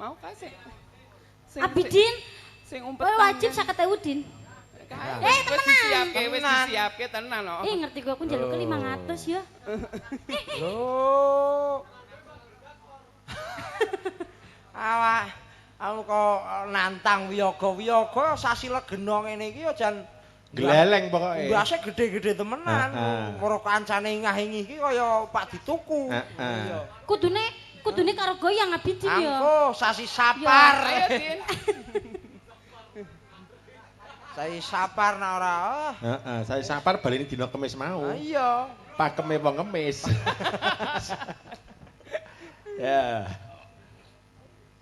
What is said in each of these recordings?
mau kae sing Abidin. Sing umpet. Wajib 50.000 Din. Wis disiapke tenan kok. Ngerti gue aku njaluk ke 500 ya. Loh. Awak aku kok nantang wiyaga sasi legena ngene iki ya jan gleleng pokoke. Mbase gede-gede temenan. Karo kancane ngah-ingi iki kaya Pak dituku. Kudune karo goyang Abidin ya. Angko sasi sapar. Ayo Din. Saya sapar nak ora. Heeh, saya sapar baleni dina Kamis mau. Iya. Pakeme wong ngemis. Ya.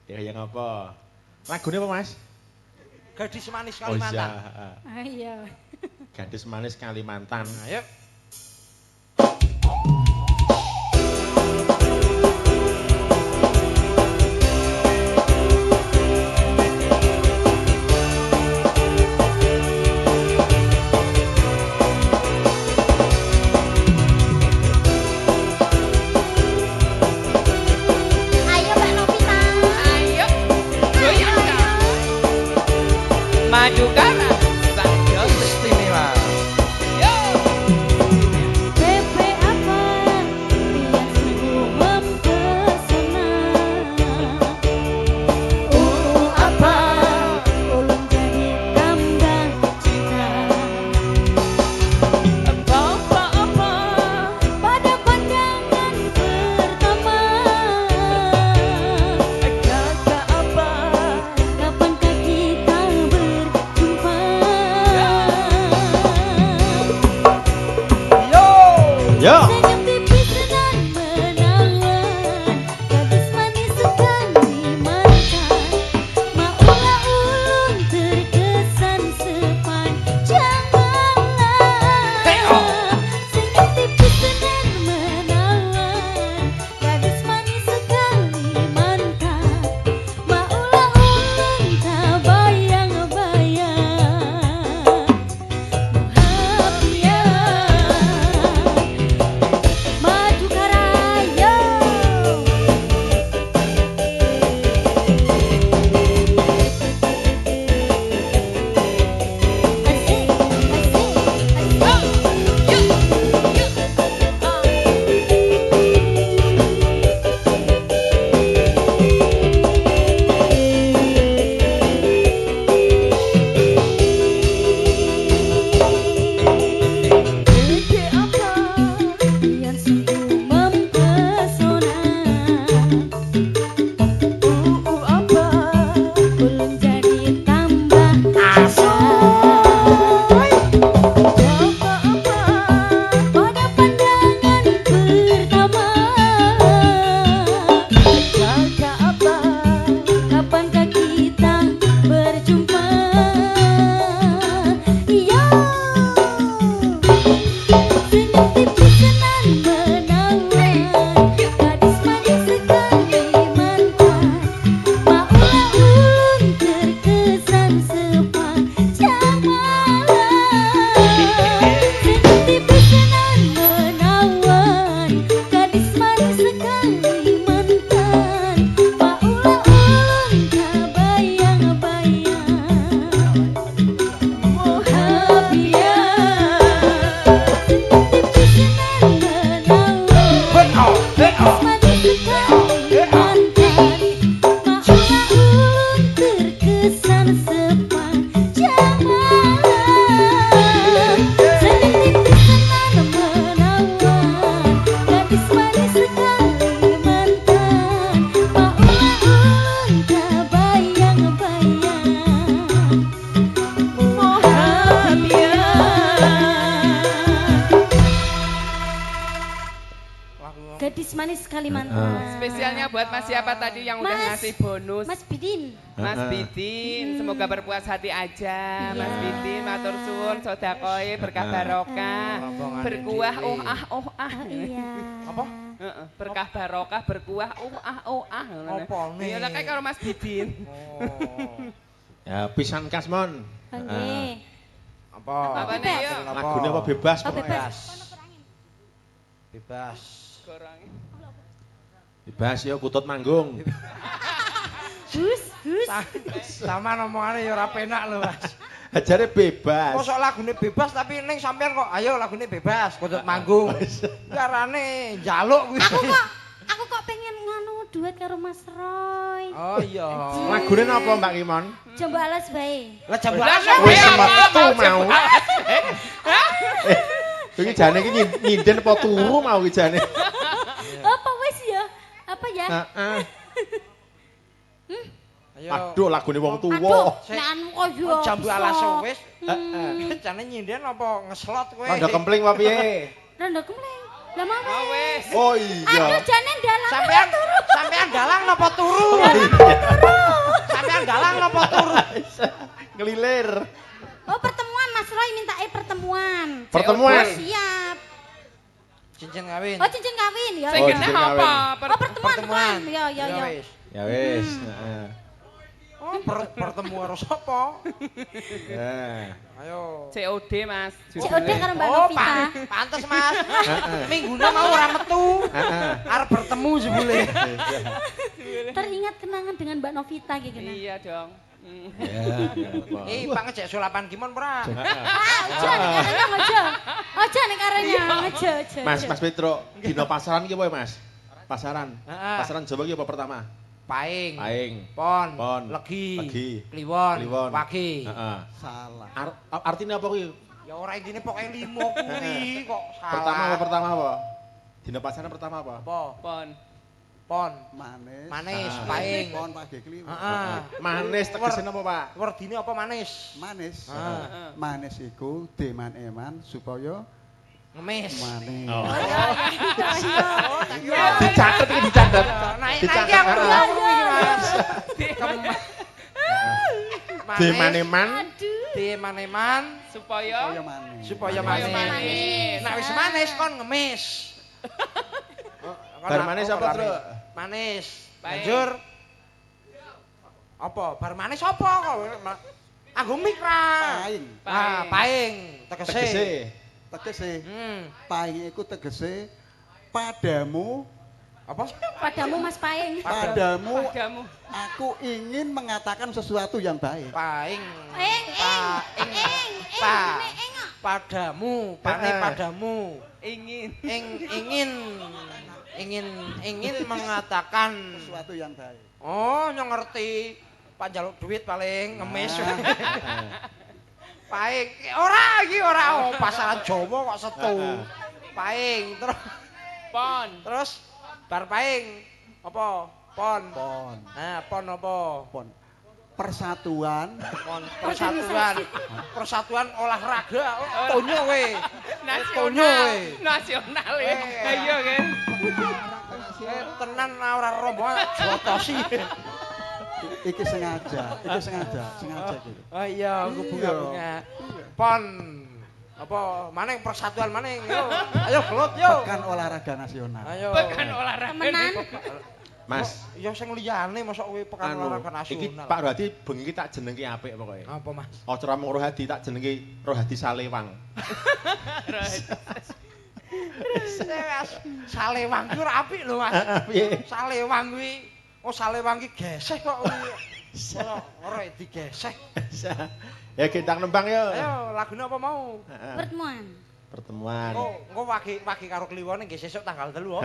Ya yang apa? Lagune apa, Mas? Gadis manis Oh Kalimantan. Iya. Gadis manis Kalimantan. Ayo. Maju kanan, sangat istimewa. Yo. Pepe apa yang sungguh mempesona. Apa ulun jadi tambah cinta. Apa pada pandangan pertama. Kakak apa kapankah kita berjumpa. Yo. Senyum tipis dan menawan, gadis manis sekali mantan. Maulah ulun terkesan sepanjang malam. Senyum tipis dan menawan, gadis manis sekali mantan. Maulah ulun tak bayang-bayang. Maju karaya. Asik, Gede apa yang sungguh mempesona. Apa ulun jadi tambah asa. Apa pada pandangan pertama. Kakak apa kapankah kita berjumpa. Iya. Senyum tipis dan menawan, gadis manis sekali mantan. Maulah ulun terkesan sepanjang malam. Senyum tipis dan menawan, gadis manis sekali mantan. Maulah ulun tak bayang-bayang. Terkesan sepanjang malam. Senyum tipis dan menawan, gadis manis sekali mantan. Maulah ulun tak bayang-bayang. Gadis manis Kalimantan. Spesialnya buat Mas siapa tadi yang udah Mas. ngasih bonus? Mas Bidin. Mas Bidin, semoga berpuas hati aja. Iya. Mas Bidin, matur suwun, sedekah berkah barokah, berkuah Iya. Apa? Heeh, berkah barokah, berkuah Apa nih? Ya lah kayak karo Mas Bidin. Ya pisan kasmon. Nggih. Apa? Apa nih yuk? Lagune apa bebas Oh, pokoknya. bebas. Bebas. Gorongnya. Bebas ya kutut manggung. Gus. Sama omongane ya ora penak lho, Mas. Ajare bebas. Mosok lagune bebas tapi ning sampean kok ayo lagune bebas, kudu manggung. Karane njaluk kuwi. Aku kok pengen nganu duet karo Mas Roy. Oh iya. Lagune napa Mbak Kimon? Jombo alas bae. Lah jambak Wis metu mau. Iki jane iki nyinden apa turu mau iki jane. Apa wis ya? Apa ya? Heeh. Ayo. Aduh lagune wong Aduh, tuwa. nek anu kok yo. Jambu alas wis. Heeh. Jane nyinden apa ngeslot kowe? Rada kempling apa piye? Randa kemleng. Lah mau Wis. Oh iya. Aduh jane dalang. Sampean dalang napa turu? Sampean dalang napa turu? Ngelilir. Oh pertemuan Mas Roy minta pertemuan. Pertemuan. Oh, siap. Cincin kawin. Oh cincin kawin ya. Sing Oh, genah cincin apa? Oh pertemuan. Ya. wis. Ya wis, heeh. Oh, bertemu karo sapa? Ya. Ayo. COD Mas. COD karo Mbak Oh, Novita. pantes Mas. Minggune mau ora metu. Heeh. Arep bertemu jebule. Teringat kenangan dengan Mbak Novita gitu nah. Iya dong. Ya. Pak ngejek sulapan Kimon ora? Ojo nek karenya ojo. Ojo nek karenya ojo. Mas Petro, dino pasaran ki apa ya, Mas? Pasaran. Heeh. Pasaran Jawa ki apa pertama? Paing. Paing. Pon. Pon. Legi. Kliwon. Wagi. Heeh. Salah. Artinya apa kuwi? Ya ora intine pokoke 5 kuwi kok Pertama salah. apa? Dino pasaran pertama apa? Apa? Pon. Manis. Manis, Ah. paing. Pon pagi kliwon. Heeh. Manis tegesine apa, Pak? Werdine apa manis? Manis. Ah. Manis iku deman eman supaya Ngemis. manis. Oh. Iya. Dicatet iki dicatet. Naik aku ngawur iki, Mas. Demaneman Aduh. Demaneman Supaya Supaya manis. supaya Supaya manis. manis. Nek wis manis kon ngemis. Bar manis apa, Truk? Manis. Baik. Banjur apa? Bar manis apa kok? Anggo mikra. Paing. Ah, paing. tegese. Tegese. Tegese. Paing Paing iku tegese padamu. apa? Padamu Mas Paing. Padamu padamu. aku ingin mengatakan sesuatu yang baik. Paing. Eng. Pa. Eng. Padamu, pane padamu. Ingin. Ingin mengatakan Sesuatu yang baik. oh nyong ngerti Pak njaluk duit paling ngemis paing ora oh, pasaran Jawa kok setu paing terus bar paing apa pon Pon. pon apa Pon. Persatuan. pon persatuan olahraga tonyo we Nasional ya. Ayo kan. tenan ora rombongan jotosi Iki sengaja gitu. oh iya aku bunga pon apa maning persatuan maning yo ayo gelut yo Pekan olahraga nasional. ayo Pekan olahraga. Temenan. Mas, ya sing liyane mosok kuwi pekan olahraga iki nasional Pak Rohadi bengi iki tak jenengke apik pokoke. apa Mas Aja ra mung Rohadi tak jenengke Rohadi Salewang. Mas Salewang ki ora apik lho Mas Piye? Salewang kuwi oh Salewang ki geseh kok kuwi ora digeseh Ya gendang nembang yo. ayo lagune apa mau Heeh. Pertemuan. Pertemuan. engko wagi karo kliwone nggih sesuk tanggal 3 oh.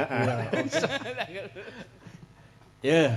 Ya.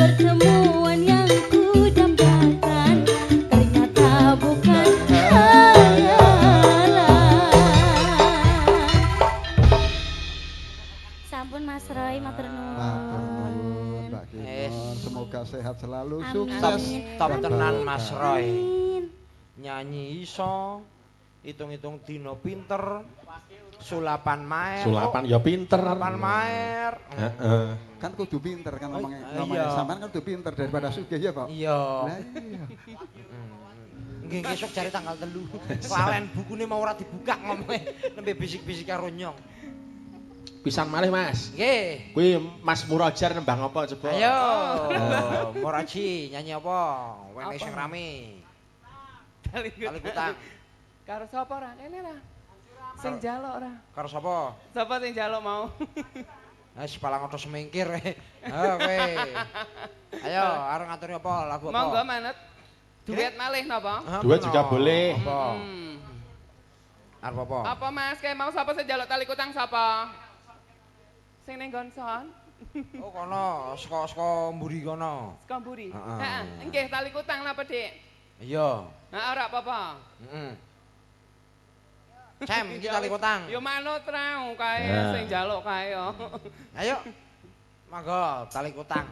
pertemuan yang ku dambakan ternyata bukan hayalan. Sampun Mas Roy, matur nuwun. Mbak Kinor, semoga sehat selalu, Amin. sukses. Top tenan Mas Roy. Amin. Nyanyi iso, hitung-hitung dino pinter, sulapan maer. Sulapan ya pinter. Sulapan maer. Heeh. Kan kudu pinter kan ngomongnya iya. sampean kan kudu pinter daripada sugih ya, Pak. Iya. Lah iya. Nggih besok cari tanggal 3. Lalen bukune mau ora dibuka ngomongnya nembe bisik-bisik karo nyong. Pisan malih Mas. Nggih. Kuwi Mas Murojar nembang apa coba? Ayo. Moraji nyanyi apa? Wene sing rame. Kali kutang. Karo sapa ora? Kene ora. Sing njaluk ora. Karo sapa? Sapa sing njaluk mau? Wis palang oto semingkir. Ayo kowe. Ayo arep ngaturi apa? Lagu apa? Monggo manut. Duet malih napa? Duet juga boleh. Apa? Hmm. Arep apa? Apa Mas, kayak mau sapa sing njaluk tali kutang sapa? Sing ning Gonson. Oh kono, saka mburi kono. Saka mburi. Heeh. Heeh, nggih tali kutang napa, Dik? Iya. Heeh, ora apa-apa. Heeh. Cem, iki tali kutang. Yo manut rau kae Ya. sing njaluk kae yo. Ayo. Monggo tali kutang.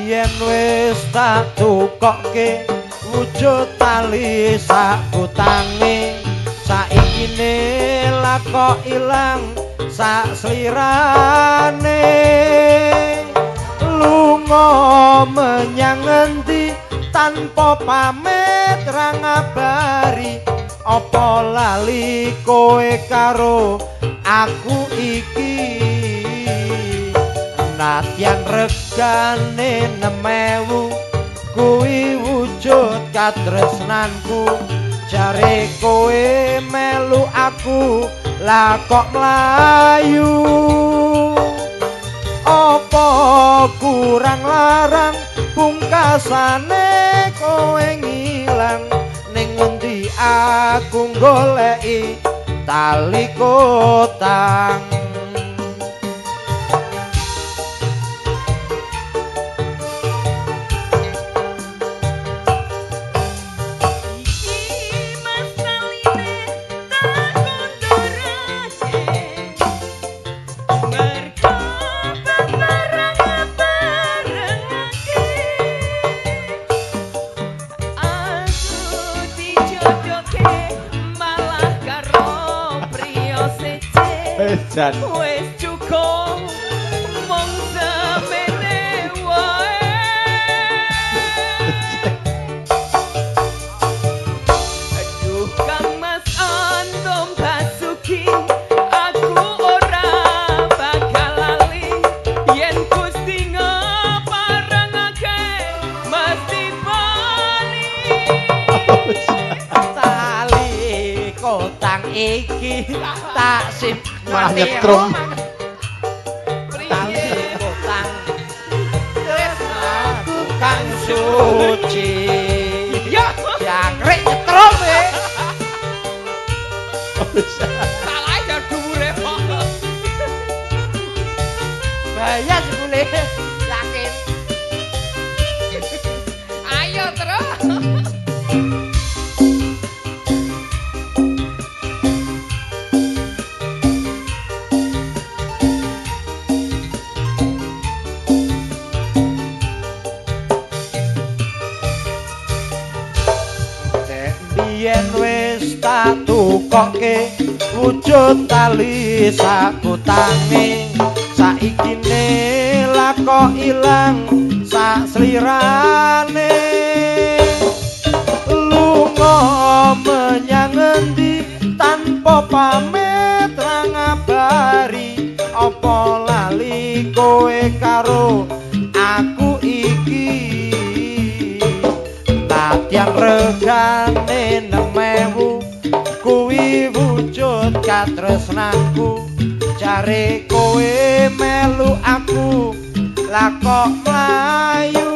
Yen wis tak tukokke wujud tali sak kutange saikine lak kok ilang sak slirane lunga menyang endi tanpa pamit ra ngabari apa lali kowe karo aku iki Natyan regane 6.000 kuwi wujud katresnanku jare kowe melu aku lah kok mlayu apa kurang larang pungkasane kowe ngilang ning endi aku goleki tali kutang Jan. Wes cukup mong semene wae. Aduh Kang Mas Antom Basuki aku ora bakal lali yen Gusti ngeparengake mesti bali. tali kutang iki tak sim Malah nyetrum. tali kutang tresnaku kang suci ya jangkrik nyetrum Salah ya dhuwure kok. bahaya sebule yakin Ayo terus. yen wis tak tukokke wujud tali sakutange saikine lak kok ilang sak slirane lunga menyang endi tanpa pamit ra ngabari apa lali kowe karo aku iki latihan regane 6.000 kuwi wujud katresnanku jare kowe melu aku lah kok mlayu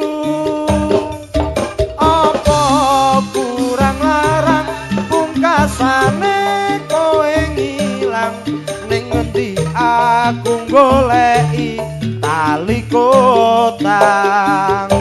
apa kurang larang pungkasane kowe ngilang ning ngendi aku goleki tali kotang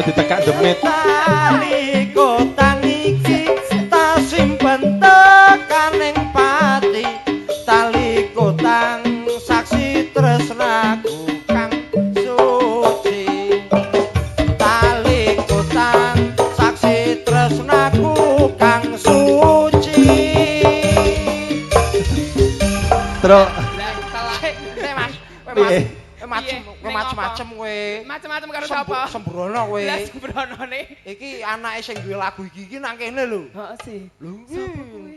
ditekak demit tali kotang iki tak simpen tekaning pati tali kotang saksi tresnaku kang suci tali kotang saksi tresnaku kang suci terus macem-macem kowe. Macem-macem karo sapa? Sembrono kowe. Lah sembronone. Iki anake sing duwe lagu iki nang kene lho. Heeh sih. Lho iki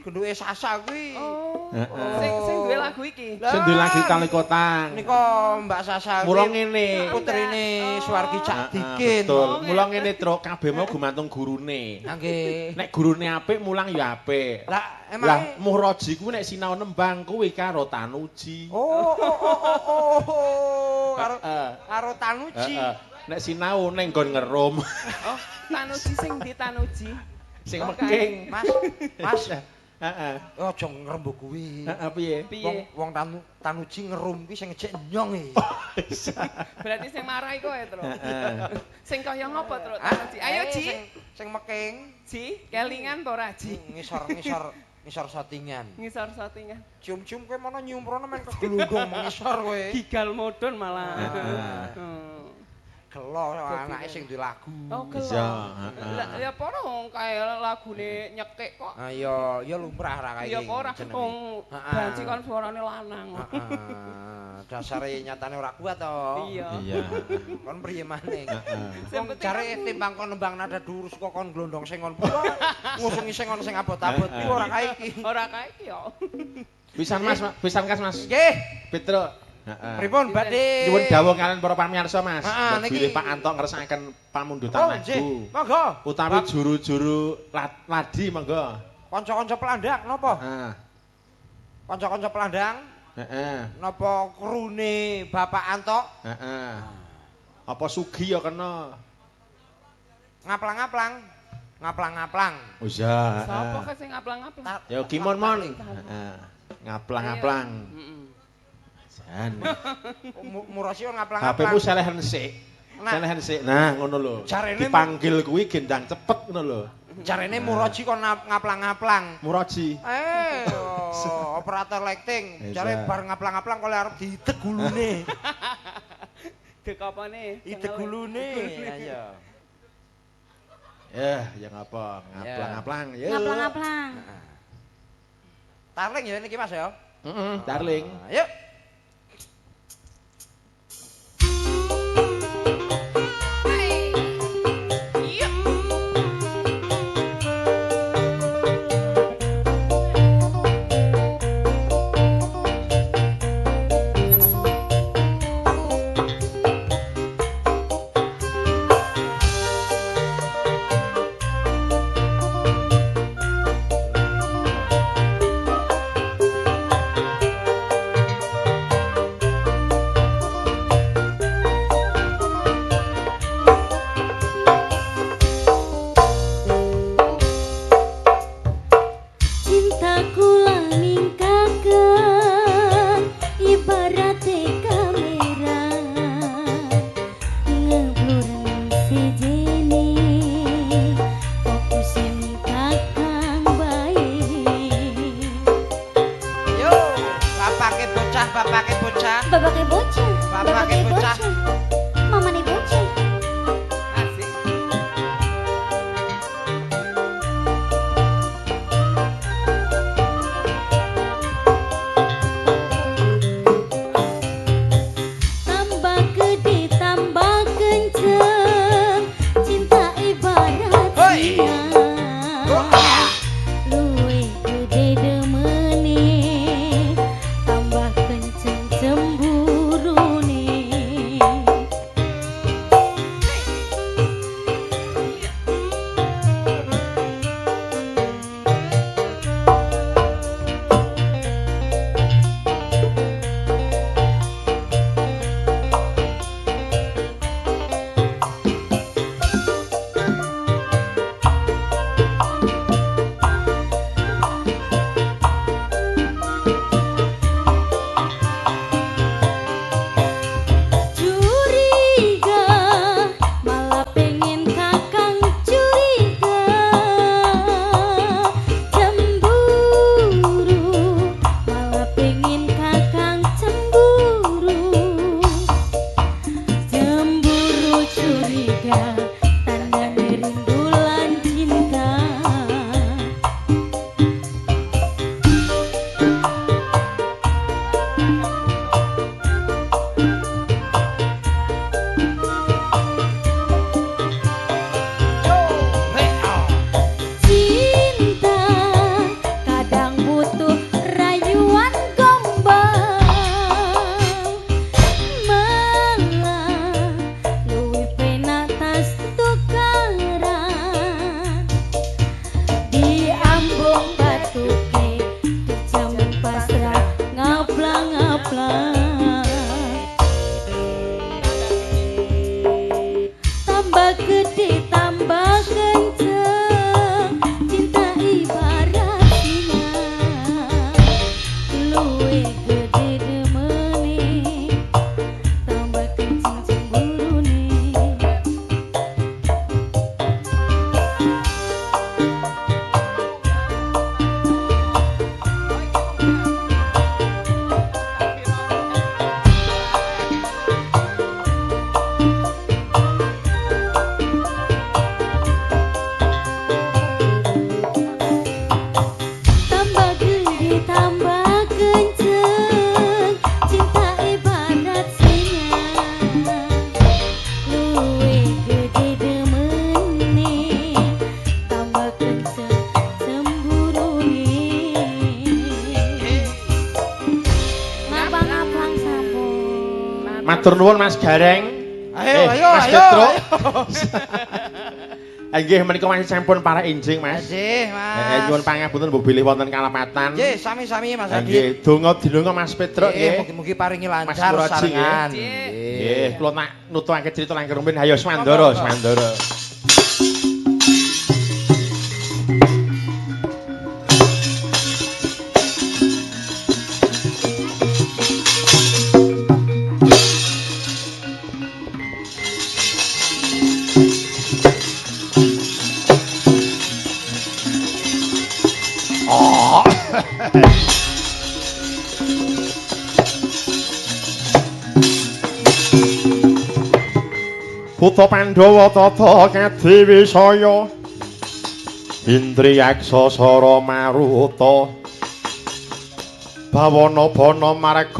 genduke Sasa kuwi. Oh. Heeh. Sing duwe lagu iki. Sing duwe lagu Tali Kotang. Nika Mbak Sasa kuwi. Mula ngene. Putrine Suwargi Cak Dikin. Betul. Mula ngene, Truk. Kabeh mau gumantung gurune. Nggih. Nek gurune apik mulang ya apik. Lah Lah Muhroji kuwi nek sinau nembang kuwi karo Tanuji. Karo Tanuji. Nek sinau ning nggon ngerum. Oh, Tanuji sing di Tanuji. Sing meking. Mas. Heeh. Aja ngrembug kuwi. Heeh piye? Piye? Wong Tanuji ngerum kuwi sing ngejek nyong e. Berarti sing marahi kowe, Tru. Heeh. Sing kaya ngopo, Tru? Tanuji. Ayo, Ji. Sing meking. Ji, kelingan apa ora, Ji? Ngisor satingan. Ngisor satingan. Cium-cium kowe mono nyumprono men keglundung mengisor kowe. Gigal modon malah. Gelo anake sing duwe lagu. Oh, gelo. Lah ya apa ora kae lagune nyekek kok. Ah ya lumrah ra kae. Ya apa ora wong banci kon suarane lanang. Dasare nyatane ora kuat to. Iya. Kon priye maning. Wong Jare timbang kon nembang nada dhuwur kok kon glondong sing kon pura ngusungi sing kon sing abot-abot ku ora kae iki. Ora kae iki yo. Pisan Mas, pisan Kas Mas. Nggih. Petro. Pripun badhe? Nyuwun dawuh kalian para pamirsa Mas. Niki Bilih Pak Anto ngersakaken pamundutan Oh, lagu. nggih. Monggo. Utawi juru-juru ladi monggo. Kanca-kanca pelandang napa? Heeh. Kanca-kanca pelandang Heeh. napa krune Bapak Anto? Heeh. Apa sugi ya kena? Ngaplang-ngaplang. Ngaplang-ngaplang. Oh iya. Sapa kae sing ngaplang-ngaplang? Ya Kimon mon. Heeh. Ngaplang-ngaplang. Heeh. Jan. Murasio ngaplang-ngaplang. HP-mu selehan sik. Selehan sik. Nah, ngono lho. Jarene dipanggil kuwi gendang cepet ngono lho. Jarene Muroji kon ngaplang-ngaplang. Muroji. Operator lighting. Jare bar ngaplang-ngaplang kok arep diideg gulune. Dek apane? Ideg gulune. Ayo. Ya ngapa? Ngaplang-ngaplang. Ya. Ngaplang-ngaplang. Tarling ya niki Mas ya. Heeh, darling. Ayo. luwe gede demene tambah kenceng cemburune curiga malah pengen kakang curiga cemburu malah pengen kakang cemburu cemburu curiga tanda rindulan cinta cinta kadang butuh rayuan gombal malah luwih penak tas tukaran diambung batuke dijamin pasrah ngaplang-ngaplang tambah gede tambah kenceng cinta ibarat singa luwe gede demene tambah kenceng cemburune tambah gede tambah kenceng cinta ibarat singa luwe gede demene tambah kenceng cemburune ngapang-ngapang sampun Matur nuwun Mas Gareng. Ayo, ayo, Mas ayo, Petro. ayo. Nggih menika masih sampun para enjing Mas. Nggih, Mas. Nyuwun pangapunten mbok bilih wonten kalepatan. Nggih, sami-sami Mas Adi. Nggih, donga dinunga Mas Petro Nggih, nggih. mugi-mugi paringi Mas lancar Muraji, sarengan. Nggih, kula nak nutuhake crita langkung rumiyin hayo Swandara, Monggo. Swandara. Putra Pandhawa tata Kadiwisaya Indriyaksa Sara Maruta Bawana Bana Margana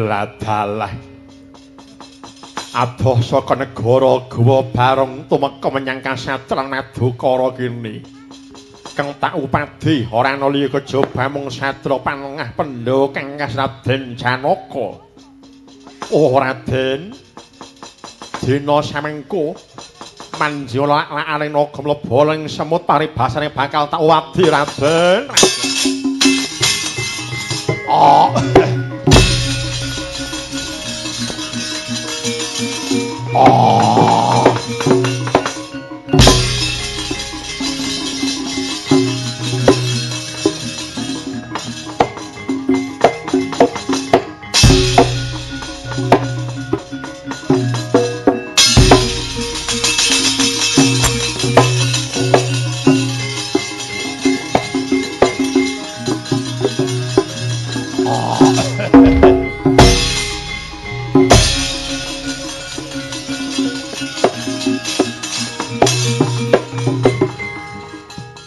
ladalah adoh saka negara Gawa bareng tumeka menyang kasatran Nadukara kene kang tak upadi ora ana liya kejaba mung satra panengah Pandhawa kang Raden Janaka. Oh Raden, dina samengko manjula lakane naga mlebu ing semut paribasane bakal tak wadi Raden. Oh. Oh.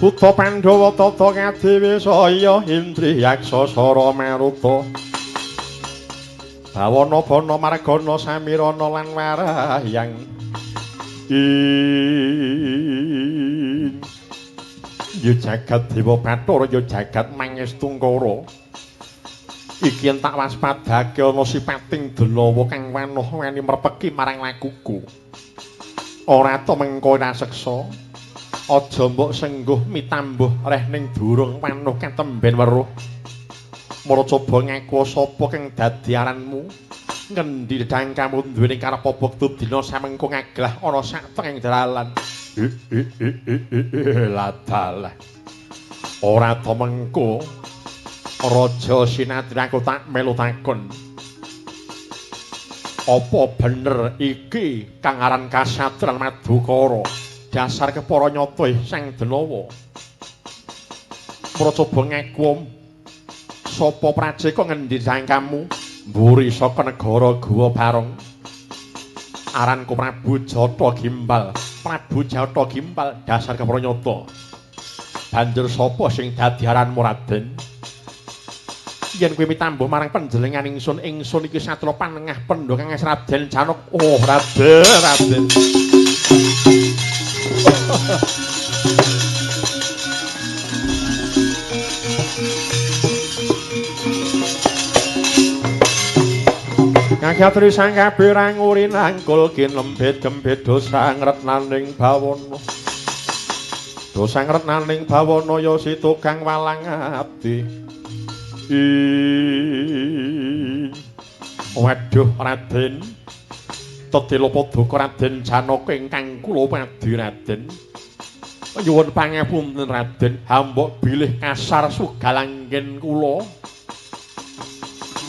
Putra Pandhawa tata Kadiwisaya Indriyaksa Sara Maruta Bawana bana margana samirana lan warayang ya jagat dewa Bathara ya jagat Mangestungkara iki yen tak waspadake ana sipating Delawa kang wanuh wani mrepeki marang lakuku ora to mengko raseksa aja mbok sengguh mitambuh reh ning durung wanuh katemben weruh mara coba ngaku sapa kang dadi aranmu ngendi dang kamu duweni karep apa dina samengko ngaglah ana sak tenging dalan ladalah ora to mengko Raja Sinatri aku tak melu takon apa bener iki kang aran Kasatran Madukara dasar kepara nyata Sang Denawa mara coba ngaku sapa prajeka ngendi dang kamu mburi saka negara Guwa Barong aranku Prabu Jata Gimbal Prabu Jata Gimbal dasar kepara nyata banjur sapa sing dadi aranmu Raden yen kowe mitambuh marang panjenengan ingsun iki satra panengah pendho kang Raden Janaka oh Raden Kagatri sang kabeh rangurin angkul kinlembet gembet dosa ngretnaning bawana. Dosa ngretnaning bawana ya si tukang walang ati. Waduh Raden. Tetila paduka Raden Janaka ingkang kula padi Raden. Nyuwun pangapunten Raden, hambok bilih kasar sugalanggen kula.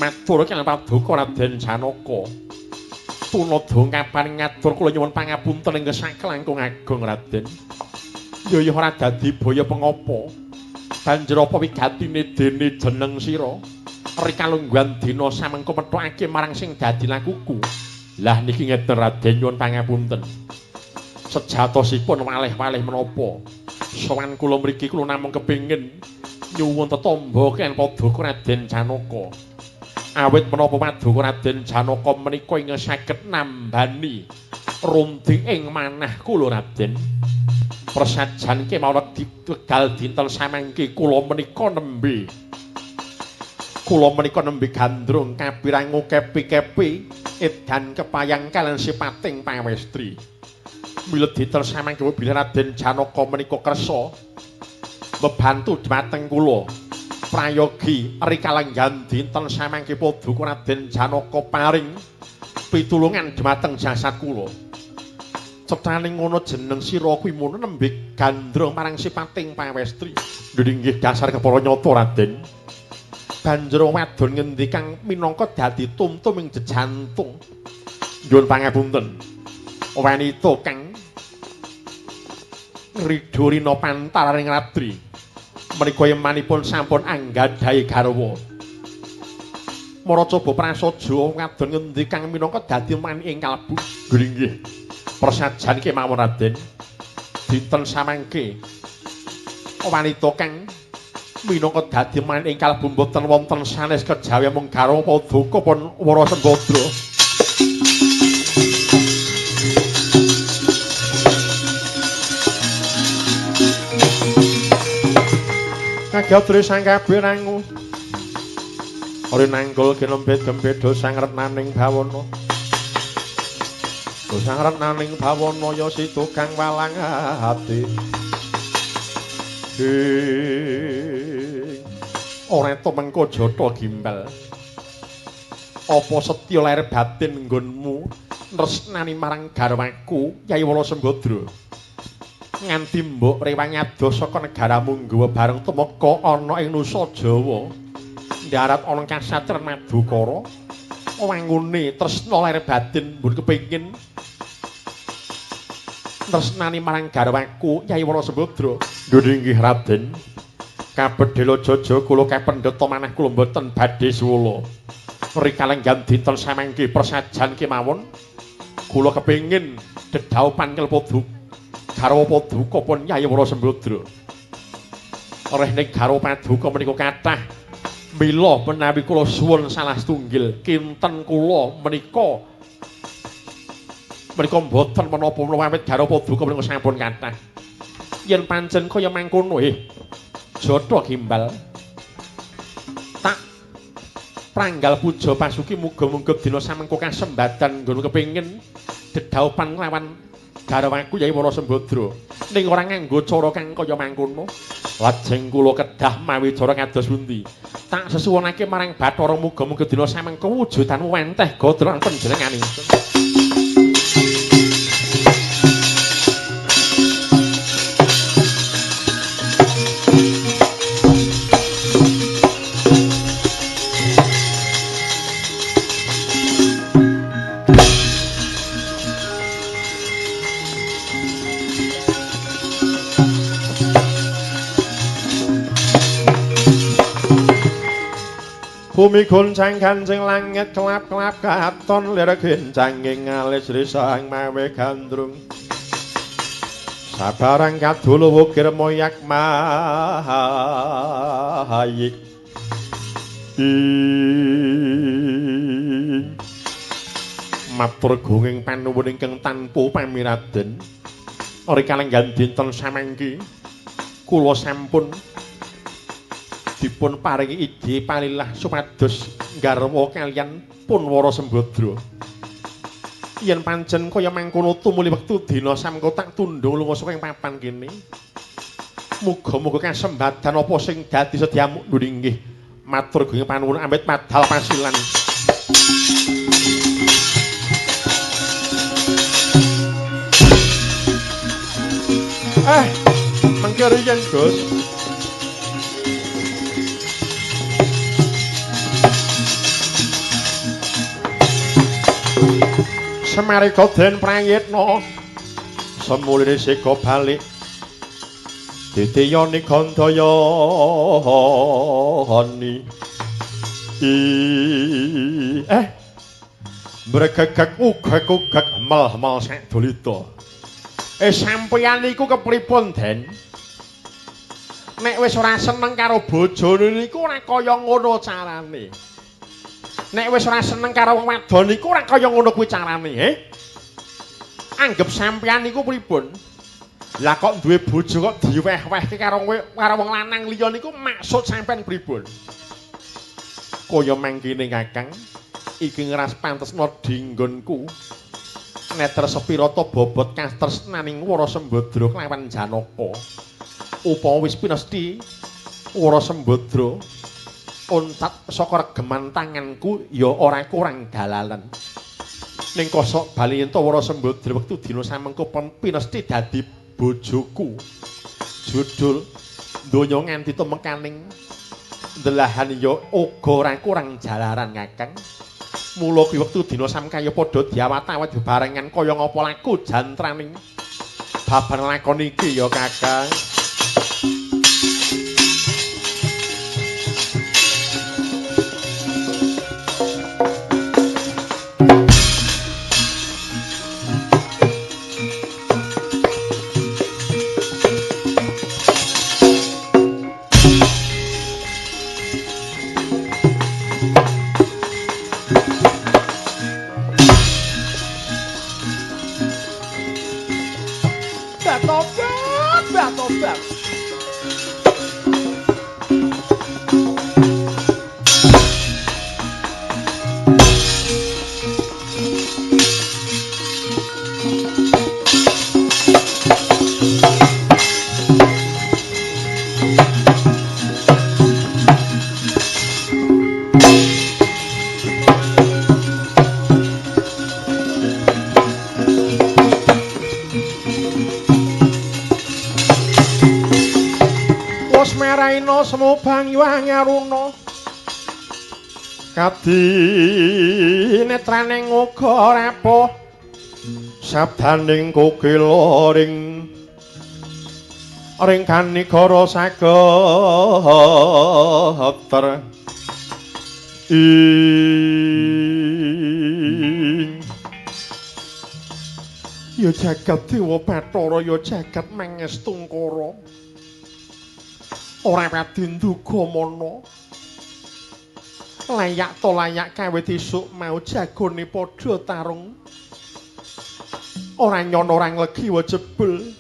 Matur kaliyan paduka Raden Janaka. Tunada kapan ngatur kula nyuwun pangapunten ing saklangkung agung Raden. Ya ora dadi baya pengapa. Banjur apa wigatine dene jeneng sira? Rikalungguhan dina samengko metokake marang sing dadi lakuku. Lah niki ngeten Raden nyuwun pangapunten. Sejatosipun walih-walih menapa? Sowan kula mriki kula namung kepengin nyuwun tetamba kaliyan paduka Raden Janaka. Awit menapa paduka Raden Janaka menika ing saged nambani runting ing manah kula Raden. Prasajan kemawon wekdal dinten samangke kula menika nembe. Kula menika nembe gandrung kabirang kepi-kepi edan kepayang kalian sipating pawestri. Mila dinten samangke bilih Raden Janaka menika kersa bebantu dhumateng kula. Prayogi rikalenggan dinten samangke paduka Raden Janaka paring pitulungan dhumateng jasad kula. Cethaning ngono jeneng sira kuwi mun nembe gandrung marang sipating pawestri. Nggih dasar kepara nyata Raden. Banjur wadon ngendi kang minangka dadi tumtum ing jejantung. Nyuwun pangapunten. Wanita kang ridurina pantaraning ratri. Menika yemanipun sampun anggadhahi garwa. Mara coba prasaja wadon ngendi kang minangka dadi mani ing kalbu. Nggih. Prasajan kemawon Raden. Dinten samangke wanita kang minangka dadi mani ing kalbu boten wonten sanes kejawi mung garwa paduka pun Wara Sembadra. Kagatri sang kabeh rangu. Ora nanggul kinembet gembet dosa ngretnaning bawana. Dosa ngretnaning bawana ya si tukang walang ati. Ora to mengko Jata Gimbal. Apa setya lair batin nggonmu tresnani marang garwaku Yai Wara Sembadra? Nganti mbok rewang adoh saka negaramu Guwa Barong tumeka ana ing Nusa Jawa. Ndarat ana Kasatran Madukara. Wangune tresna lair batin mbun kepengin tresnani marang garwaku Yai Wara Sembadra. Nggih Raden. Kabedhela jaja kula kapendheta manah kula mboten badhe suwala. Rikalenggan dinten samangke prasajan kemawon kula kepengin dedhau pangkel paduka garwa paduka pun Yai Wara Sembadra. Oleh ning garwa paduka menika kathah Mila menawi kula suwun salah setunggal kinten kula menika mboten menapa-menapa awit Garapada menika sampun kathah. Yen pancen kaya mangkono Jatha Gimbal. Tak pranggal puja pasuki muga-muga dina samengko kasembadan nggon kepengin dedaupan lawan garwaku Yai Wara Sembadra. Ning ora nganggo cara kang kaya mangkono. Lajeng kula kedah mawi cara kados pundi. Tak sesuwunake marang Bathara muga-muga dina samengko wujudan wenteh godhong panjenenganipun. Bumi goncang kanjeng langit kelap-kelap katon lir gencanging alis risang mawe gandrung sabarang kadul wukir moyak mahayik matur gunging panuwun ingkang tanpa pamiraden rikala dinten samangki kula sampun dipun paringi ide palilah supados garwa kaliyan Punwara Sembadra. Yen pancen kaya mangkono tumuli wektu dina samengko tak tundung lunga saking papan kene. Muga-muga kasembadan apa sing dadi sedyamu nggih. Matur gunging panuwun amit madhal pasilan. Mangke riyen, Gus. Semarika den prayitna semulire sega balik ditiyoni gandayani mbregegek ugek mal-mal sadolita sampeyan niku kepripun Den nek wis ora seneng karo bojone niku ora kaya ngono carane nek wis ora seneng karo wong wadon niku ora kaya ngono kuwi carane, Anggep sampeyan niku pripun? Lah kok duwe bojo kok diweh-wehke karo wong lanang liya niku maksud sampeyan pripun? Kaya mangkene Kakang, iki ngeras pantesna dinggonku. Neter sepira ta bobot katresnaning Wara Sembadra kelawan Janaka. Upama wis pinesti Wara Sembadra ontat saka regeman tanganku ya ora kurang dalalan. Ning kosok bali ento Wara Sembadra wektu dina samengko pinesti dadi bojoku. Judul donya nganti temekaning ndelahan ya uga ora kurang jalaran Kakang. Mula kuwi wektu dina samkaya padha diawat-awat bebarengan kaya ngapa laku jantraning baban lakon iki ya Kakang. Semu Banyuwangi Aruna kadi netraning uga rapuh sabdaning kukila ring kanikara sageter ya jagat Dewa Bathara ya jagat Mangestungkara ora pati nduga mana layak to layak kawit isuk mau jagone padha tarung ora nyono ora nglegi wa jebul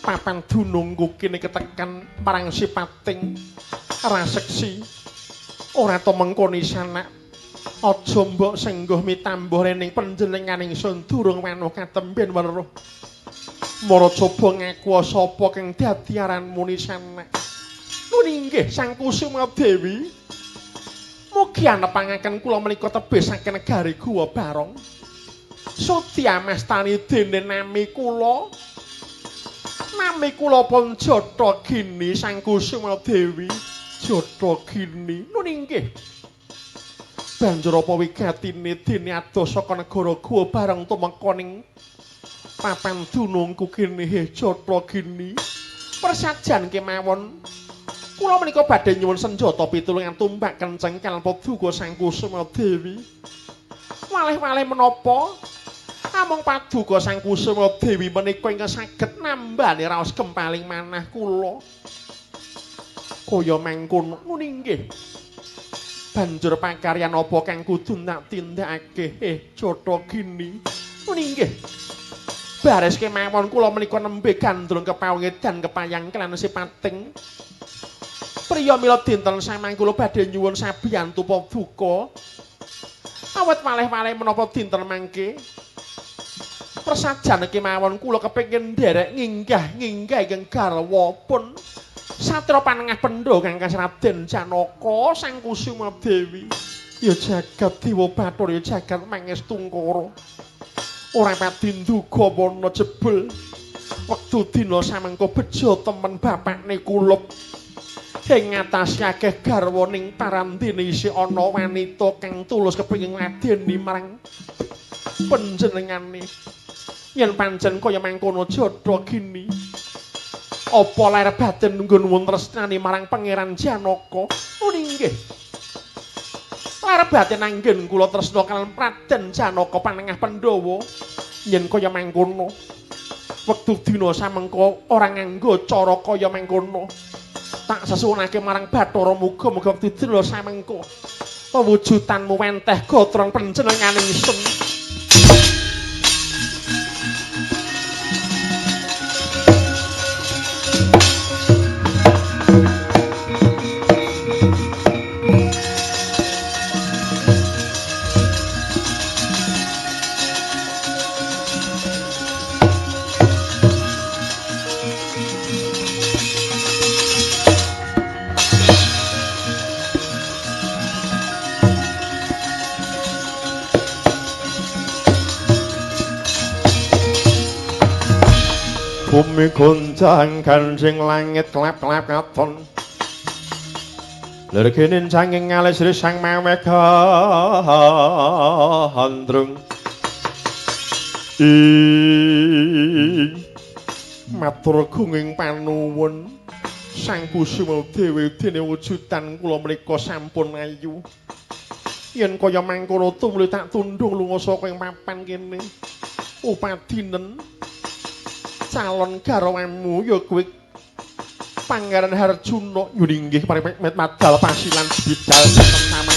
papan dunungku kene ketekan marang sipating raseksi ora to mengkoni sanak aja mbok sengguh mitambuh ning panjenengan ingsun durung manuh katemben weruh mara coba ngaku sapa kang dadi aran muni sanak nuning nggih Sang Kusuma Dewi mugi anepangaken kula menika tebesaken negari Guwa Barong Sudya mastani dene nami kula pun Jatha Gini Sang Kusuma Dewi Jatha Gini nuning nggih banjur apa wigatine dene adoh saka negara Guwa Barong tumeka ning papan dunungku kene Jatha Gini persajan kemawon kula menika badhe nyuwun senjata pitulungan tumbak kenceng kalpa duka Sang Kusuma Dewi walih-walih menapa amung paduka Sang Kusuma Dewi menika ingkang saged nambani raos kempaling manah kula kaya mangkono nuning nggih banjur pakaryan apa kang kudu tak tindakake Jatha Gini nuning nggih baris kemawon kula menika nembe gandrung kepawengedan kepayang kelan sipating priya mila dinten samangkula badhe nyuwun sabiyantu paduka awet malih-malih menapa dinten mangke persajan kemawon kula kepengin nderek nginggah ingkang garwa pun Satra Panengah Pendha kang Raden Janaka Sang Kusuma Dewi ya jagat Dewa Bathara ya jagat Mangestungkara ora pati nduga wana jebul wektu dina samengko bejo temen bapakne kulup ing ngatas akeh garwa ning parandene isih ana wanita kang tulus kepengin ngadeni marang panjenengane yen pancen kaya mangkono Jatha Gini apa lair batin nggon nuwun tresnani marang Pangeran Janaka nuning nggih lair batin anggen kula tresna kaliyan Raden Janaka Panengah Pandhawa yen kaya mangkono wektu dina samengko ora nganggo cara kaya mangkono tak sesuwunake marang Bathara muga-muga wektu dina samengko pewujudanmu wenteh gotrong panjenenganing ingsun bumi goncang ganjing langit kelap-kelap katon lergenin sanging ngalis risang mewek handrung matur gunging panuwun Sang Kusuma Dewi dene wujudan kula menika sampun ayu yen kaya mangkono tumuli tak tundung lunga saka ing papan kene upadinen calon garwamu ya kuwi Pangeran Harjuna nyuninggih parimet madal pasilan bidal sama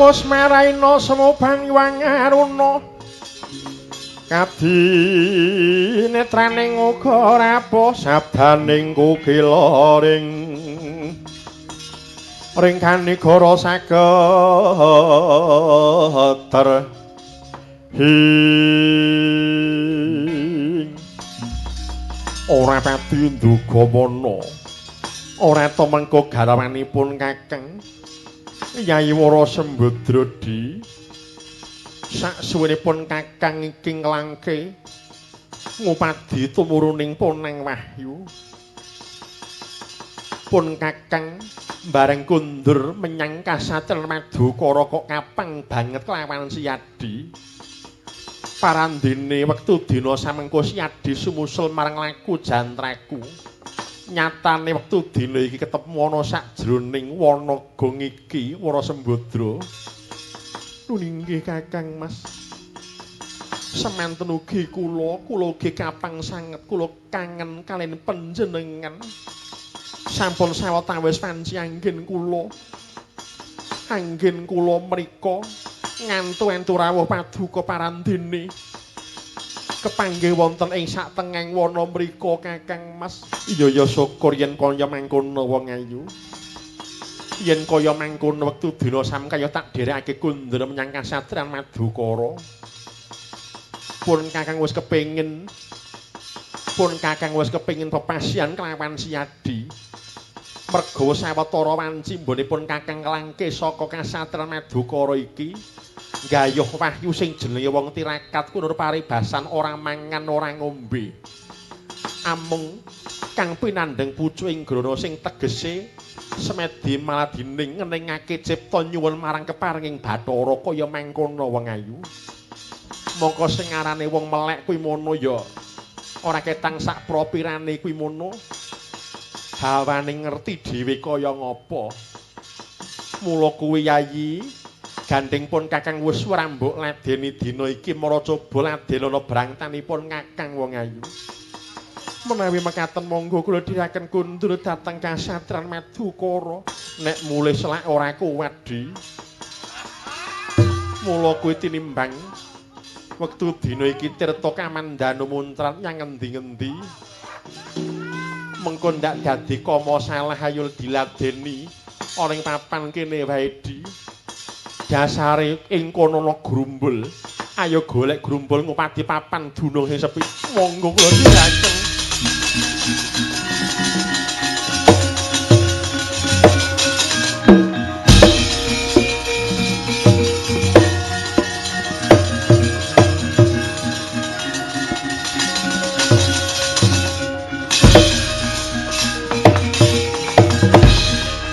wis maraina semubang Hyang Aruna kadi netraning uga rapuh sabdaning kukila ring kanigara sageter ora pati nduga mana ora temengko garwanipun Kakang Yayi Wara Sembadra Di Saksuwunipun Kakang ingkang langke ngupadi tumuruning Poneng Wahyu. Pun Kakang bareng kundur menyang kasatren Madukara kok kapang banget kelawan Siyadi. Parandene wektu dina samengko Siyadi sumusul marang laku jantraku. Nyatane wektu dina iki ketemu ana sajroning wanaga iki Wara Sembadra. Nuninggih Kakang Mas. Semanten ugi kula ugi kapang sanget kula kangen kaliyan panjenengan. Sampun sawetawis panci anggen kula. Anggen kula mrika ngantu-entu rawuh paduka parandene. Kepanggih wonten ing satengahing wana mrika Kakang Mas. Iya ya syukur yen kaya mangkono wong ayu. Yen kaya mangkono wektu dina samkaya tak dherekake kundur menyang kasatran Madukara. Pun Kakang wis kepengin pepasihan kelawan Siyadi. Merga sawetara wanci mbonipun Kakang langke saka kasatran Madukara iki gayuh wahyu sing jenenge wong tirakat kunur paribasan ora mangan ora ngombe. Amung kang pinandheng pucuking grana sing tegese semedi maladining ngeningake cipta nyuwun marang keparinging Bathara kaya mangkono wong ayu. Mongko sing arane wong melek kuwi mono ya ora ketang sak propirane kuwi mono. Hawane ngerti dhewe kaya ngapa. Mula kuwi yayi gandeng pun Kakang wis rambuk ladeni dina iki mara coba ladenana brangtanipun Kakang wong ayu. Menawi mekaten monggo kula diraken kundur dhateng kasatran Madukara. Nek mulih selak ora kuwat di. Mula kuwi tinimbang wektu dina iki tirta kamandhanu muntrat nyang ngendi-endi. Mengko ndak dadi kama salah ayul diladeni ana ing papan kene wae di. Dasare ing kono ana grumbul. Ayo golek grumbul ngupadi papan dunung sing sepi. Monggo kula diraken.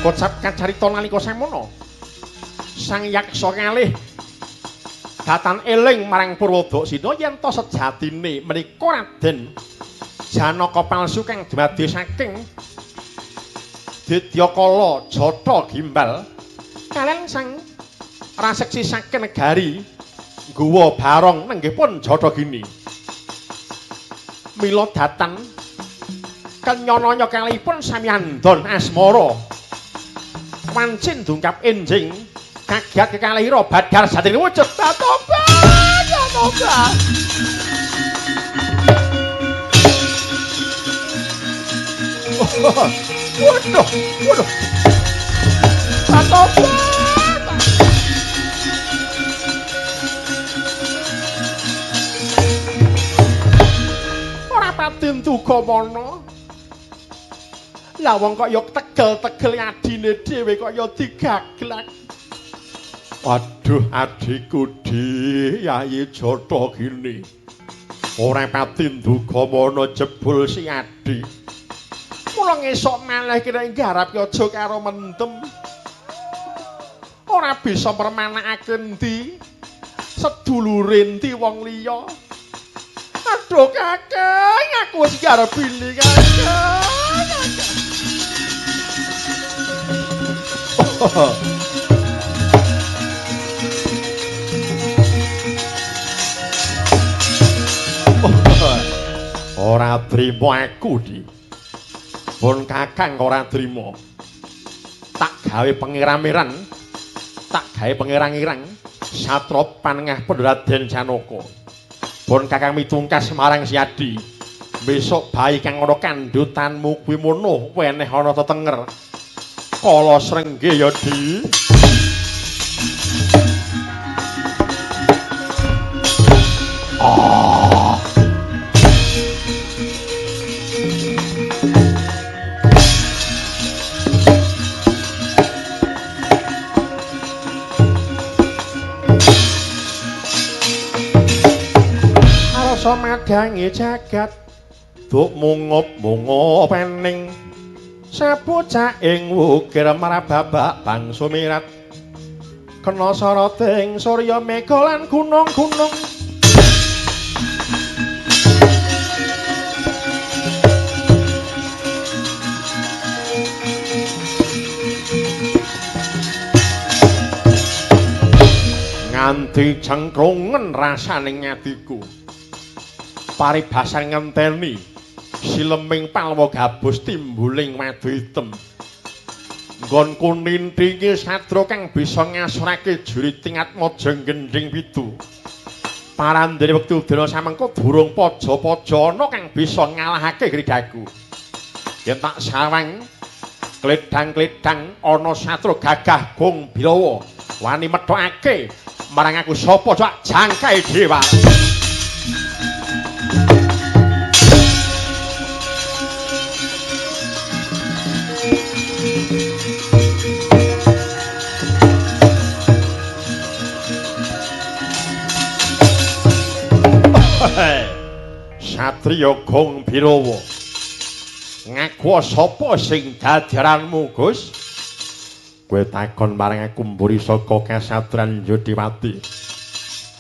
Kocap kacarita nalika samono sang yaksa kalih datan eling marang Purwodasina yen to sejatine menika Raden Janaka palsu kang dumadi saking Didyakala Jata Gimbal kaliyan sang raseksi saking negari nggawa barong nenggipun Jatagini. Mila datan kenyananya kalihipun sami andon asmara wancin dungkap enjing kagiat kekalihira badar satine wujud tatoba. Waduh tatoba ora patin duka mana. Lah wong kok ya tegel-tegel adine dhewe kok ya digaglak. Waduh adikku di Yayi Jatagini. Ora pati nduga mana jebul si Adi. Mula ngesuk malih kira nggarap aja karo mendem. Ora bisa permanakake endi sedulure endi wong liya. Aduh Kakang, aku wis garap pilih Kakang. Ora trima aku di. Pun Kakang ora trima. Tak gawe pengirameran, tak gawe pengirang-irang satra panengah Raden Janaka. Pun Kakang mitungkas marang Siyadi. Besok bayi kang ana kandhutanmu kuwi mono weneh ana tetenger. Kala srengge ya di. kuwasa madangi jagat duk mungup-mungup pening sabocah ing wukir marababak bang sumirat kena sarating surya mega lan gunung-gunung nganti cengkrungen rasaning atiku paribasan ngenteni sileming palwa gabus timbuling madu item nggonku nintingi sadra kang bisa ngasurake juriting atmaja gendhing pitu parandene wektu dina samengko durung paja-paja ana kang bisa ngalahake gridaku yen tak sawang kledang-kledang ana sadra gagah gong Birawa wani metokake marang aku sapa cak jangkai dewa Satriya Gong Birawa ngaku sapa sing dadaranmu Gus kowe takon marang aku mburi saka kasatran Yodiwati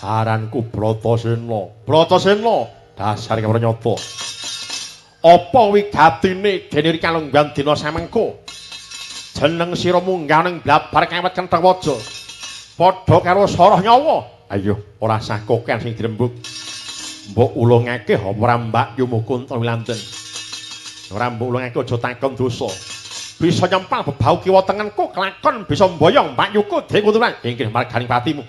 aranku Bratasena dasar kawranyata apa wigatine dene kalunggan dina samengko jeneng sira mungganing blabar kawet kentheng waja padha karo soroh nyawa ayo ora sah koken sing dirembug mbok ulungake apa ora Mbak Yumukun Wilanten ora mbok ulungake aja takon dosa bisa nyempal bebau kiwa tengenku kelakon bisa mboyong Mbak Yuku dhewe kuturan inggih marganing patimu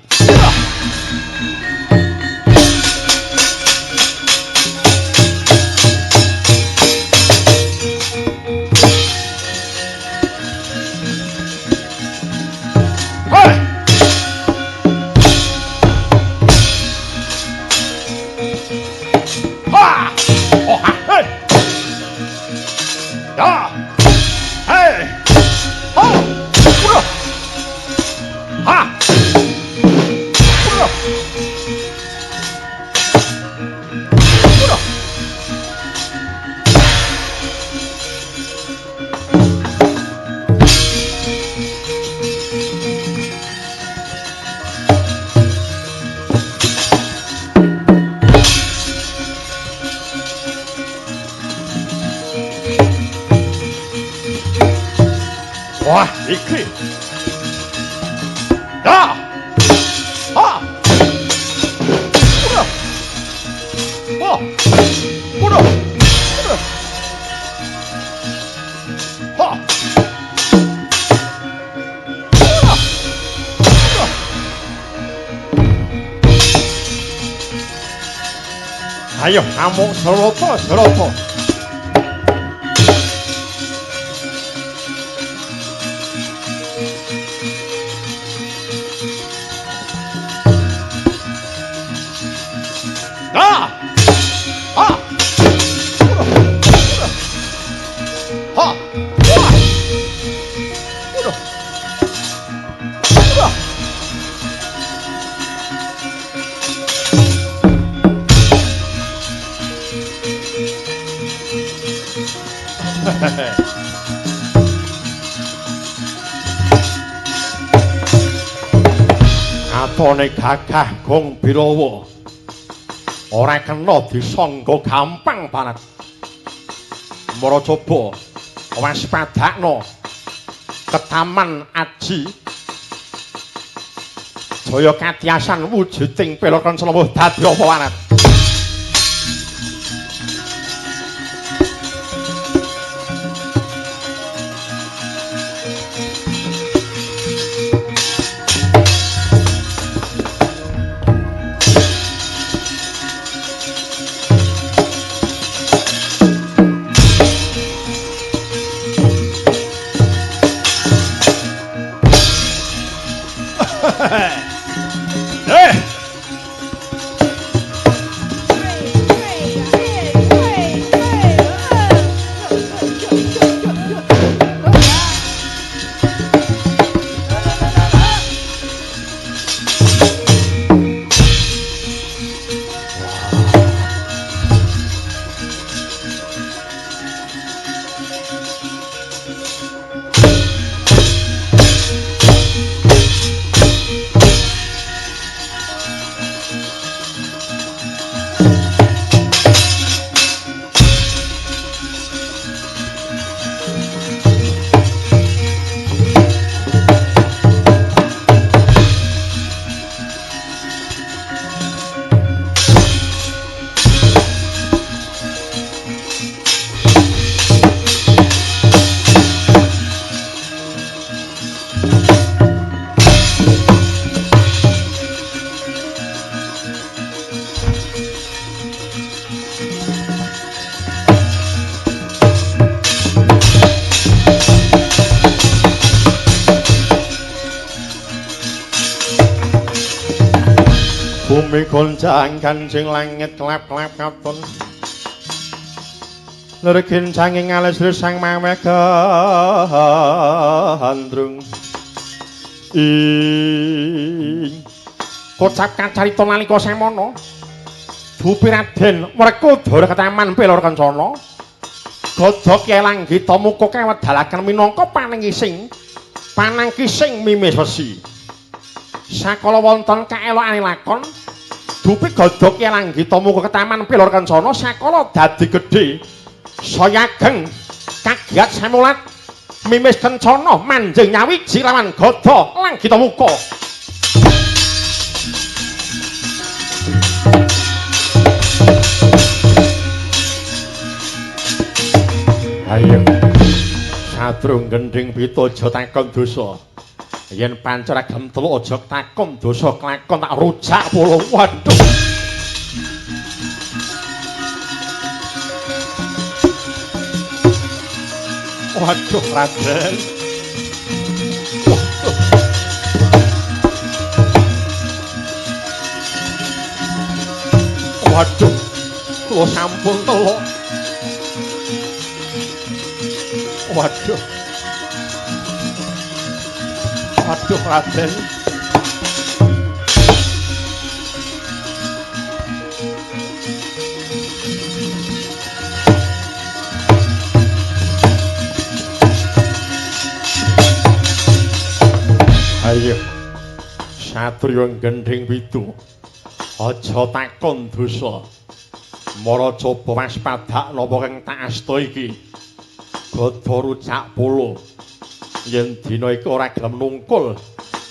wah iki dah ha wah udah ha ayo kamu seroto Atone gagah Gong Birawa ora kena disangka gampang banget. Mara coba waspadakno ketaman aji jaya katiasan wujuding pelokon selumuh dadi apa wanet. Migoncang Kanjeng langit kelap-kelap katon Lergin janging alis sang mawega handrung ing kocap kacarita nalika semana Dupi Raden Werkudara ketaman pelor kancana Godha Kyai Langgita muka kewedalaken minangka panangkising Mimis Wesi sakala wonten kaelokane lakon Dupi Godha Kyai Langgita muka ketaman pelor kancana sakala dadi gedhe saya ageng kagiat samulat Mimis kencana manjing nyawiji lawan Godha Langgita muka ayo sadurung gendhing pita aja takon dosa yen pancen agem telu aja takon dosa kelakon tak rujak polo waduh waduh Raden waduh kula sampun teluk waduh waduh Raden ayo satriya gendhing pitu aja takon dosa mara coba waspada napa kang tak asta iki Godha rujak polo yen dina iki ora gelem nungkul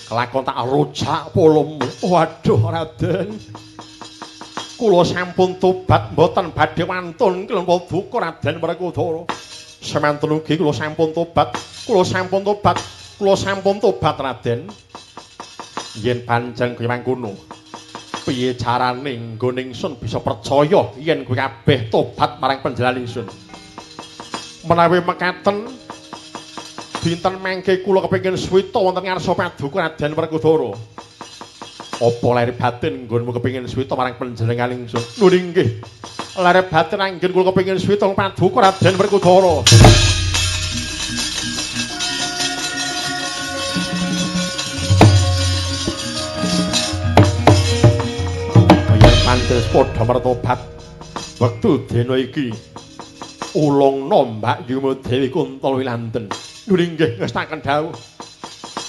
kelakon tak rujak polomu waduh Raden kula sampun tobat mboten badhe wantun kula duka Raden Werkudara semanten ugi kula sampun tobat Raden yen pancen kuwi mangkono piye carane nggone ingsun bisa percaya yen kuwi kabeh tobat marang panjenengan ingsun menawi mekaten dinten mangke kula kepengin swita wonten ngarsa paduka Raden Werkudara apa lair batin nggonmu kepengin swita marang panjenengan ingsun lho nggih lair batin anggen kula kepengin swita paduka Raden Werkudara yen pancen padha mertobat wektu dina iki ulungna Mbak Yuma Dewi Kuntal Wilanten nggih ngestaken dawuh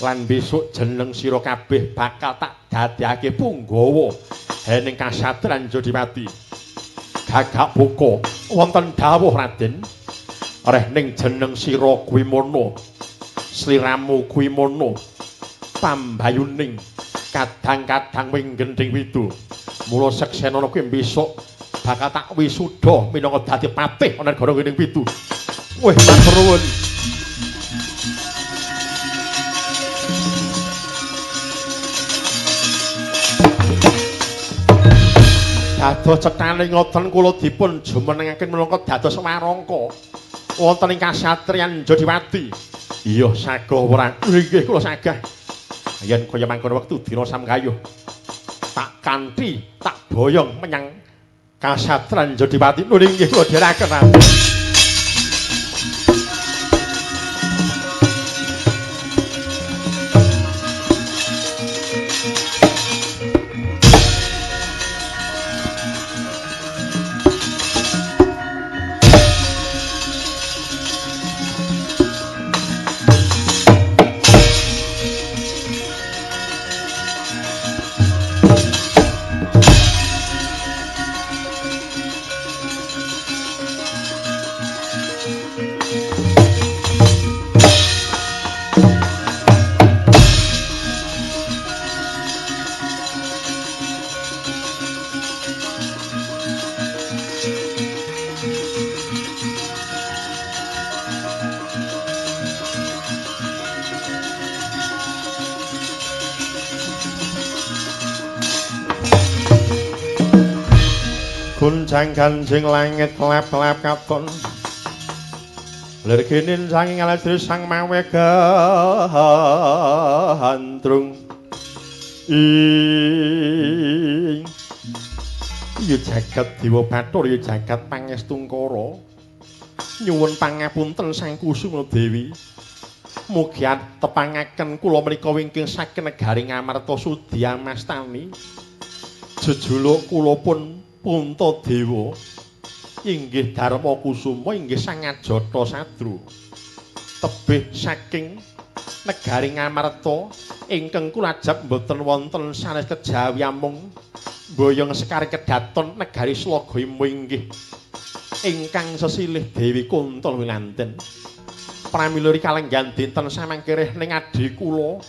lan besok jeneng sira kabeh bakal tak dadekake punggawa ening kasatran Jodimati gagak buka wonten dawuh Raden reh ning jeneng sira kuwi mono sliramu kuwi mono pambayuning kadang-kadang wing gendhing pitu mula seksenana kuwi besok bakal tak wisuda minangka dadi patih ana negara gendhing pitu weh matur nuwun dados cethaning ngoten kula dipun jumenengaken minangka dados warangka wonten ing kasatriyan Jodiwati iya sagah ora nggih kula sagah yen kaya mangkono wektu dina samgayuh tak kanthi tak boyong menyang kasatran Jodiwati nggih kula dherekaken Raden Gunjang ganjing langit kelap-kelap katon lerginin sanging alasri sang mawega handrung ing Ya jagat Dewa Bathara ya jagat Pangestungkara. Nyuwun pangapunten Sang Kusuma Dewi. Mugi tepangaken kula menika wingking saking negari Ngamarta Sudya Mastani. Jejuluk kula pun Puntadewa. Inggih Darma Kusuma inggih Sang Ajata Sadru. Tebih saking negari Ngamarta ingkang kula ajab mboten wonten sanes kejawi amung boyong sekari kedaton negari Slagayama inggih ingkang sesilih Dewi Kuntal Wilanten. Pramila kalenggan dinten samangkirih ning adhi kula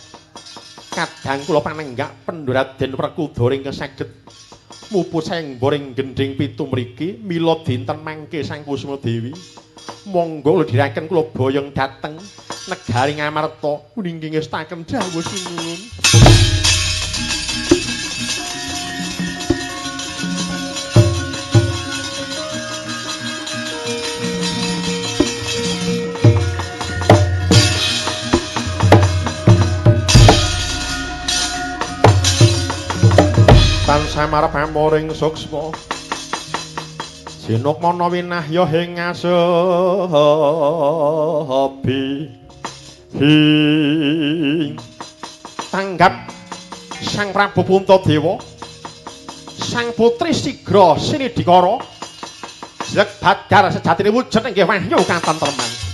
kadang kula panenggak Pendharaden Werkudara ingkang saged muput sayembara gendhing pitu mriki mila dinten mangke Sang Kusuma Dewi monggo kula diraken kula boyong dhateng negari Ngamarta ninggi ngestaken dawuh sinuwun. Tansah marep amoring suksma Sinukmana winahya ing asabi tanggap Sang Prabu Puntadewa Sang Putri Sigra Sinidikara Jleg Badar sejatine wujud inggih wahyu katentreman.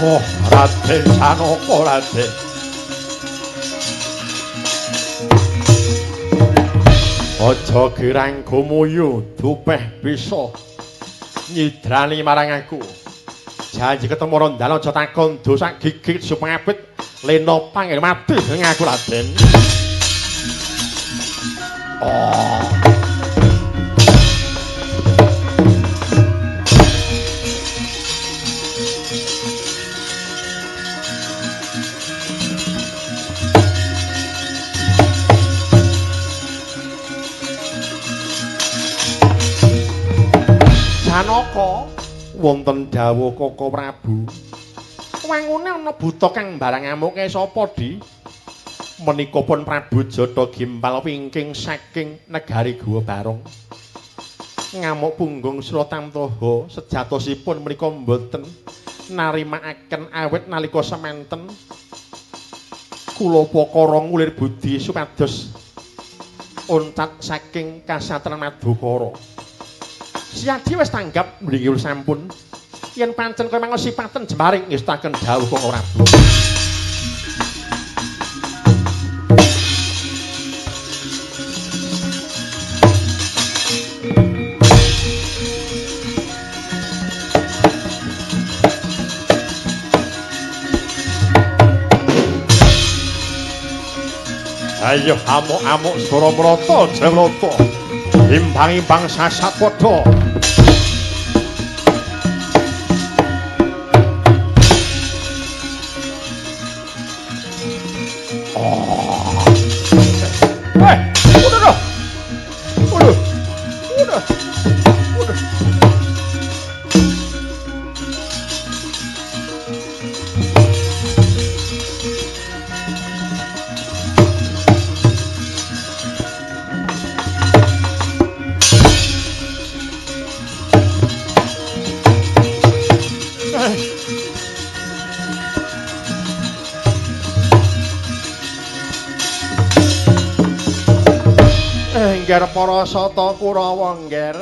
Oh, Raden Janaka Raden. Aja girang gumuyu dupeh bisa nyidrani marang aku. Janji ketemu rondal aja takon dosa gigit supangapit lena pangil mati ing aku Raden. Oh. Janaka wonten dawuh Kaka Prabu. Wangune ana buta kang barang amuke sapa di? Menika pun Prabu Jata Gimpal wingking saking negari Guwa Barong. Ngamuk punggung Suratamtaha sejatosipun menika mboten narimakaken awit nalika semanten kula Pakara ngulir budi supados uncat saking kasatran Madukara. Siadi wis tanggap mriki sampun yen pancen kowe mangko sipaten jemaring ngestaken dawuh Kaka Prabu. Ayo amuk-amuk swara mrata jawrata imbang-imbang sasat padha. Udah. Engger para sata Kurawa engger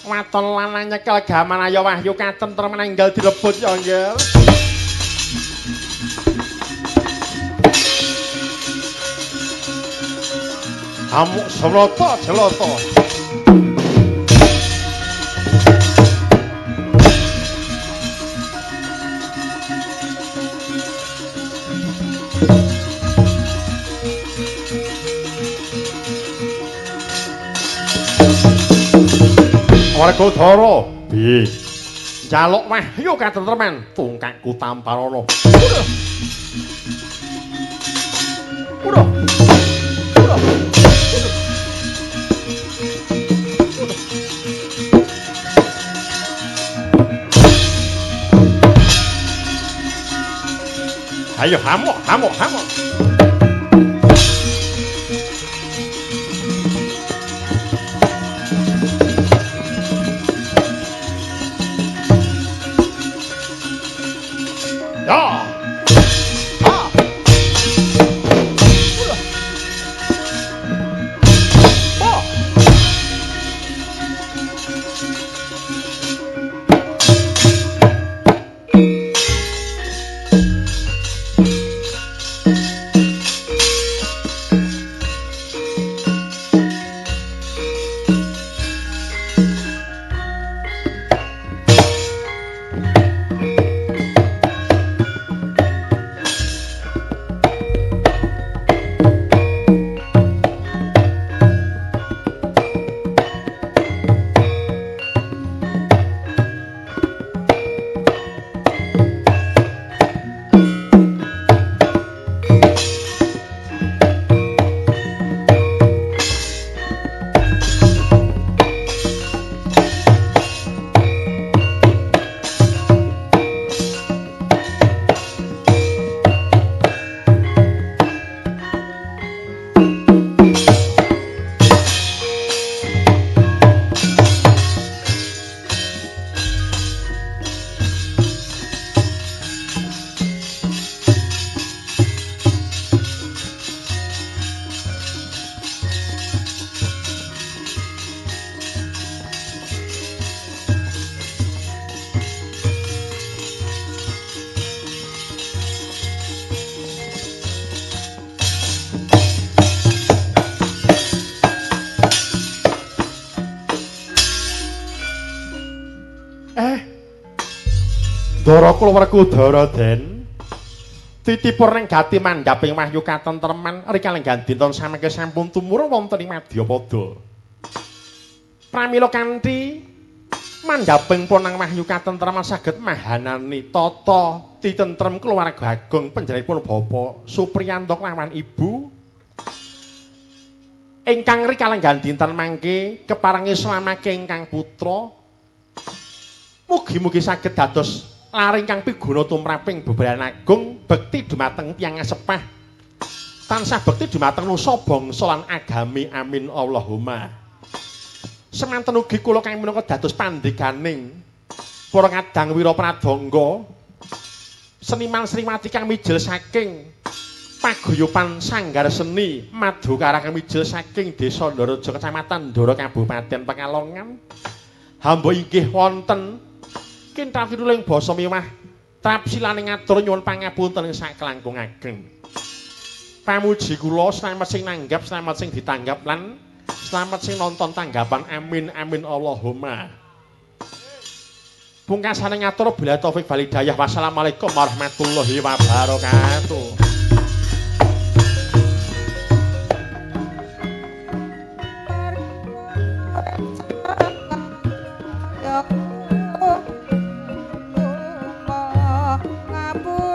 waton lanang nyekel gaman ayo wahyu katentremen enggal direbut ya engger. Amuk Srata jelata Werkudara, piye? jaluk wahyu katentreman tungkakku tamparana. Udah. Ayo hamuk. Ya. Dara kulawarga Daraden titipun ing gati mandhaping wahyu katentreman rikaling dinten samangke sampun tumurun wonten ing Madyapada. Pramila kanthi mandhaping punang wahyu katentreman saged mahanani tata titentrem kulawarga agung panjenenganipun Bapak Supriyanto lawan Ibu ingkang rikaling dinten mangke keparengi slamake ingkang putra mugi-mugi saged dados laring kang piguna tumraping bebrayan agung bekti dumateng tiyang sepah tansah bekti dumateng nusa bangsa lan agami amin Allahumma. Semanten ugi kula kang minangka dados pandheganing para ngadang wira pradangga seniman Sriwati kang mijil saking paguyuban Sanggar Seni Madukara kang mijil saking Desa Ndaraja Kecamatan Ndara Kabupaten Pekalongan. Hamba inggih wonten kintawi ruling basa miwah trapsilane ngatur nyuwun pangapunten ing sakelangkung ageng. Pamuji kula slamet sing nanggap, slamet sing ditanggap lan slamet sing nonton tanggapan amin amin Allahumma. Pungkasane ngatur bila taufik walhidayah. Wassalamualaikum warahmatullahi wabarakatuh. Ngapu